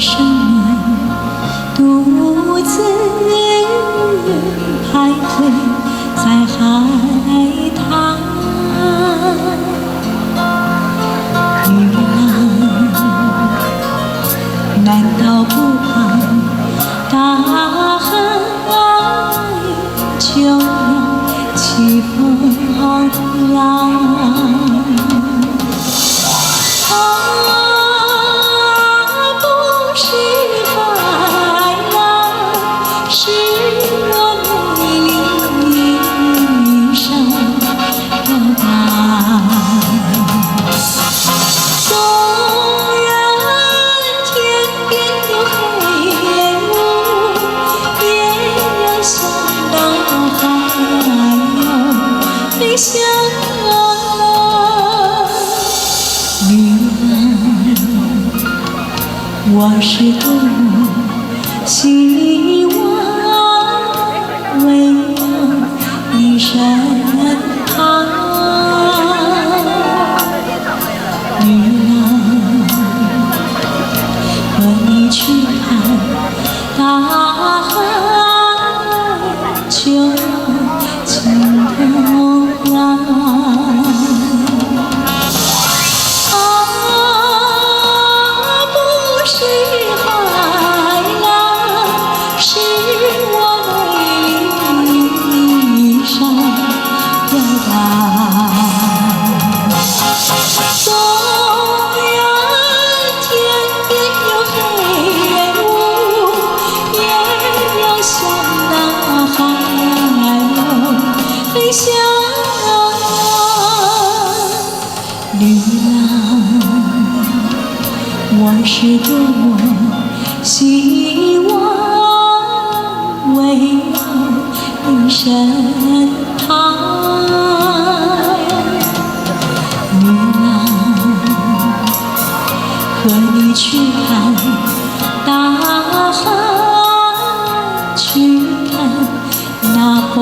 生独自徘徊在海滩，女郎难道不怕大海就要起风浪？想女郎，我是多么希望围绕你身旁。女郎，和你去看大海，就晴空。不是海浪，是我内里上表达。纵然天边有黑雾，也要向那海鸥飞翔。女郎，我是多么希望围绕你身旁。女郎，和你去看大海，去看那风。